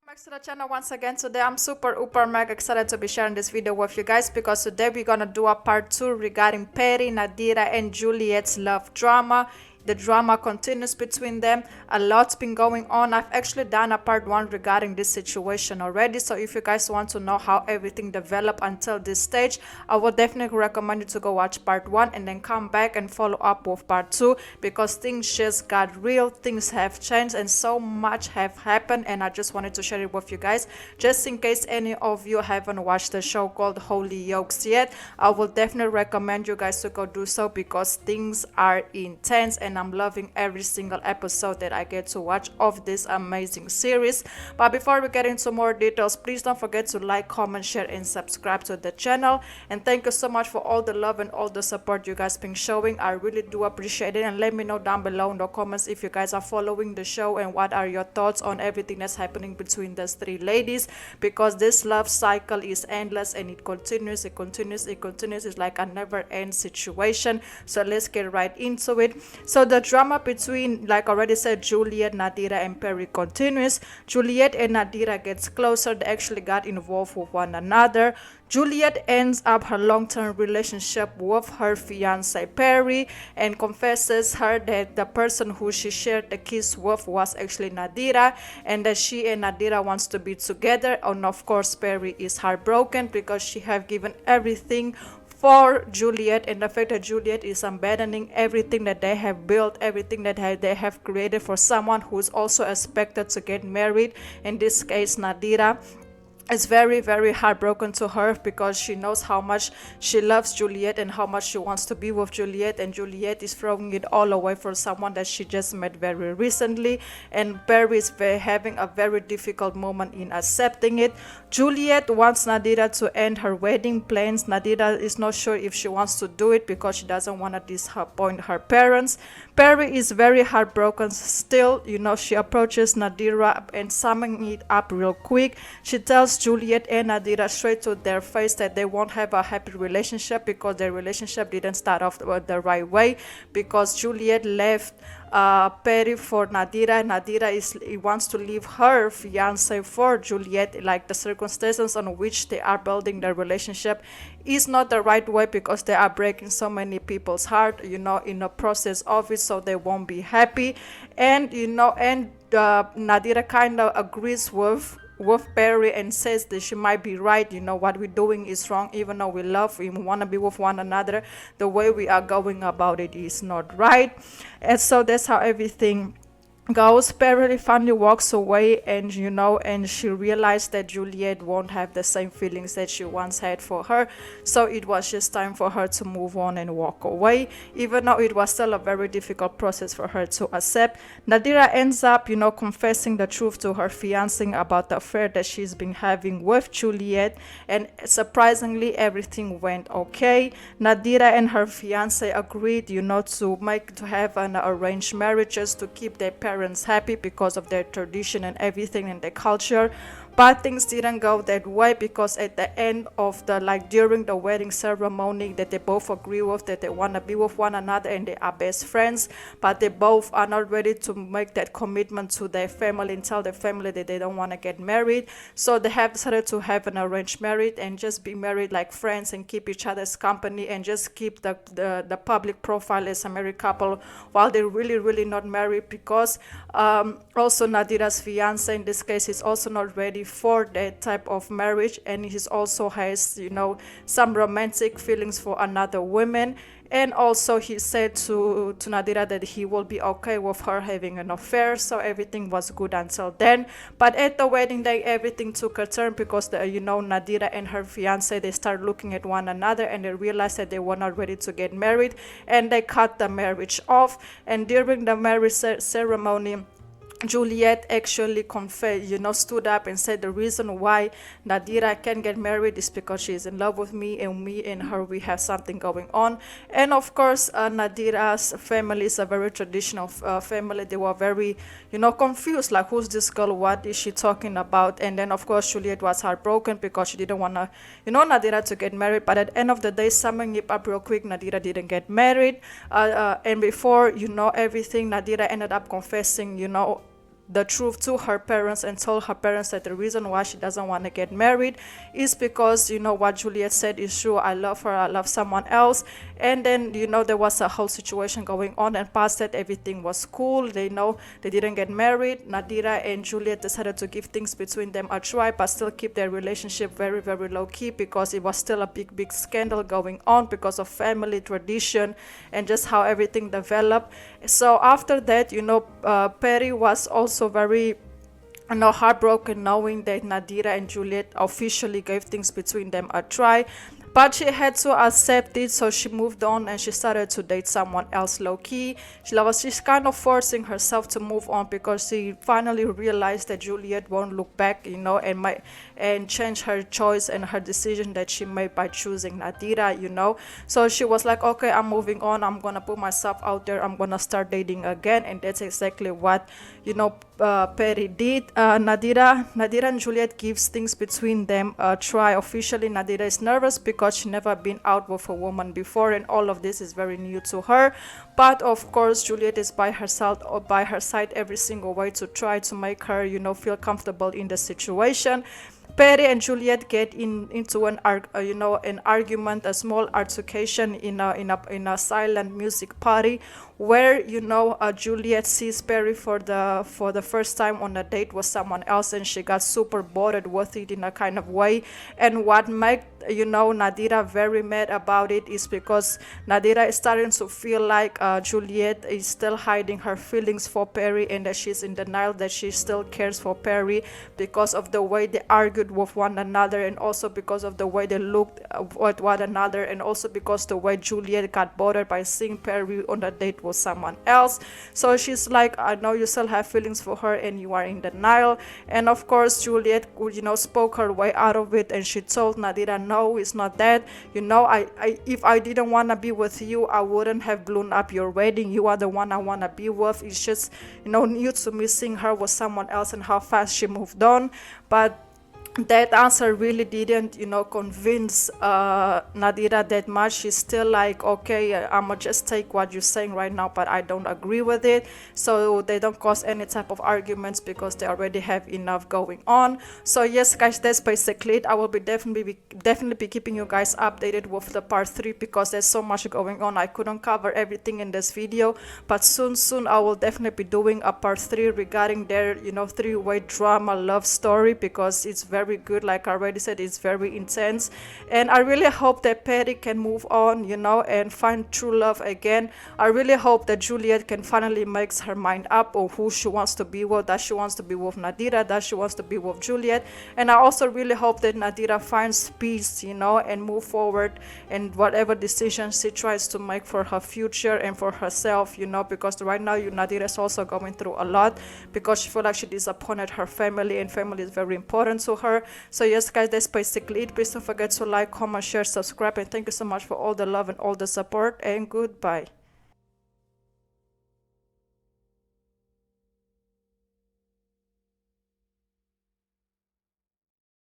Back to the channel once again. Today I'm super mega excited to be sharing this video with you guys because today we're gonna do a part 2 regarding Peri, Nadira and Juliet's love drama. The drama continues between them. A lot's been going on. I've actually done a part 1 regarding this situation already, so if you guys want to know how everything developed until this stage, I would definitely recommend you to go watch part 1 and then come back and follow up with part 2, because things just got real, things have changed and so much have happened, and I just wanted to share it with you guys just in case any of you haven't watched the show called Hollyoaks yet. I will definitely recommend you guys to go do so because things are intense and I'm loving every single episode that I get to watch of this amazing series. But before we get into more details, please don't forget to like, comment, share and subscribe to the channel. And thank you so much for all the love and all the support you guys been showing. I really do appreciate it, and let me know down below in the comments if you guys are following the show and what are your thoughts on everything that's happening between these three ladies, because this love cycle is endless and it continues. It's like a never end situation. So let's get right into it. So the drama between, like I already said, Juliet, Nadira and Peri continues. Juliet and Nadira gets closer. They actually got involved with one another. Juliet ends up her long-term relationship with her fiance Peri and confesses her that the person who she shared the kiss with was actually Nadira, and that she and Nadira wants to be together. And of course Peri is heartbroken because she have given everything for Juliet, and the fact that Juliet is abandoning everything that they have built, everything that they have created for someone who is also expected to get married, in this case Nadira. It's very heartbroken to her because she knows how much she loves Juliet and how much she wants to be with Juliet, and Juliet is throwing it all away for someone that she just met very recently, and Peri is having a very difficult moment in accepting it. Juliet wants Nadira to end her wedding plans. Nadira is not sure if she wants to do it because she doesn't want to disappoint her parents. Peri is very heartbroken still. She approaches Nadira and summing it up real quick. She tells Juliet and Nadira straight to their face that they won't have a happy relationship because their relationship didn't start off the right way, because Juliet left Peri for Nadira. Nadira wants to leave her fiance for Juliet. Like, the circumstances on which they are building their relationship is not the right way because they are breaking so many people's heart, in the process of it, so they won't be happy. And Nadira kind of agrees with Peri and says that she might be right. What we're doing is wrong. Even though we want to be with one another, the way we are going about it is not right. And so that's how everything goes. Peri finally walks away, and she realized that Juliet won't have the same feelings that she once had for her, so it was just time for her to move on and walk away, even though it was still a very difficult process for her to accept. Nadira ends up confessing the truth to her fiance about the affair that she's been having with Juliet, and surprisingly everything went okay. Nadira and her fiance agreed to have an arranged marriage just to keep their parents happy because of their tradition and everything and their culture. But things didn't go that way, because at the end of during the wedding ceremony, that they both agree with that they want to be with one another and they are best friends, but they both are not ready to make that commitment to their family and tell their family that they don't want to get married. So they have decided to have an arranged marriage and just be married like friends and keep each other's company and just keep the public profile as a married couple while they're really not married, because also Nadira's fiance in this case is also not ready for that type of marriage, and he also has some romantic feelings for another woman. And also he said to Nadira that he will be okay with her having an affair, so everything was good until then. But at the wedding day everything took a turn because Nadira and her fiance, they start looking at one another and they realized that they were not ready to get married, and they cut the marriage off. And during the marriage ceremony, Juliet actually stood up and said the reason why Nadira can get married is because she's in love with me, and me and her, we have something going on. And of course Nadira's family is a very traditional family. They were very confused, like, who's this girl, what is she talking about? And then of course Juliet was heartbroken because she didn't want to Nadira to get married. But at the end of the day, summing it up real quick, Nadira didn't get married, and before everything, Nadira ended up confessing the truth to her parents and told her parents that the reason why she doesn't want to get married is because, you know, what Juliet said is true. I love her, I love someone else. And then, you know, there was a whole situation going on, and past that everything was cool. They know they didn't get married. Nadira and Juliet decided to give things between them a try, but still keep their relationship very, very low key, because it was still a big scandal going on because of family tradition and just how everything developed. So after that, you know, Peri was also very, you know, heartbroken knowing that Nadira and Juliet officially gave things between them a try. But she had to accept it, so she moved on and she started to date someone else low-key. She's kind of forcing herself to move on because she finally realized that Juliet won't look back, you know, and change her choice and her decision that she made by choosing Nadira, you know. So she was like, okay, I'm moving on. I'm going to put myself out there. I'm going to start dating again. And that's exactly what, you know, Peri did. Nadira and Juliet gives things between them a try. Officially, Nadira is nervous because she never been out with a woman before, and all of this is very new to her. But of course, Juliet is by herself or by her side every single way to try to make her, you know, feel comfortable in the situation. Peri and Juliet get into an argument, a small altercation in a silent music party, where, you know, Juliet sees Peri for the first time on a date with someone else, and she got super bothered with it in a kind of way. And what made, you know, Nadira very mad about it is because Nadira is starting to feel like Juliet is still hiding her feelings for Peri, and that she's in denial that she still cares for Peri because of the way they argued with one another, and also because of the way they looked at one another, and also because the way Juliet got bothered by seeing Peri on a date with someone else. So she's like, I know you still have feelings for her and you are in denial. And of course, Juliet, you know, spoke her way out of it, and she told Nadira, no, it's not that, you know, if I didn't want to be with you, I wouldn't have blown up your wedding. You are the one I want to be with. It's just, you know, new to me seeing her with someone else and how fast she moved on. But that answer really didn't, you know, convince Nadira that much. She's still like, okay, I'ma just take what you're saying right now, but I don't agree with it. So they don't cause any type of arguments because they already have enough going on. So yes, guys, that's basically it. I will be definitely be keeping you guys updated with the part 3 because there's so much going on. I couldn't cover everything in this video, but soon I will definitely be doing a part 3 regarding their, you know, 3-way drama love story, because it's very good. Like I already said, it's very intense, and I really hope that Peri can move on, you know, and find true love again. I really hope that Juliet can finally make her mind up on who she wants to be with. That she wants to be with Nadira, that she wants to be with Juliet. And I also really hope that Nadira finds peace, you know, and move forward in whatever decisions she tries to make for her future and for herself, you know, because right now Nadira is also going through a lot because she feels like she disappointed her family, and family is very important to her. So yes, guys, that's basically it. Please don't forget to like, comment, share, subscribe, and thank you so much for all the love and all the support, and goodbye.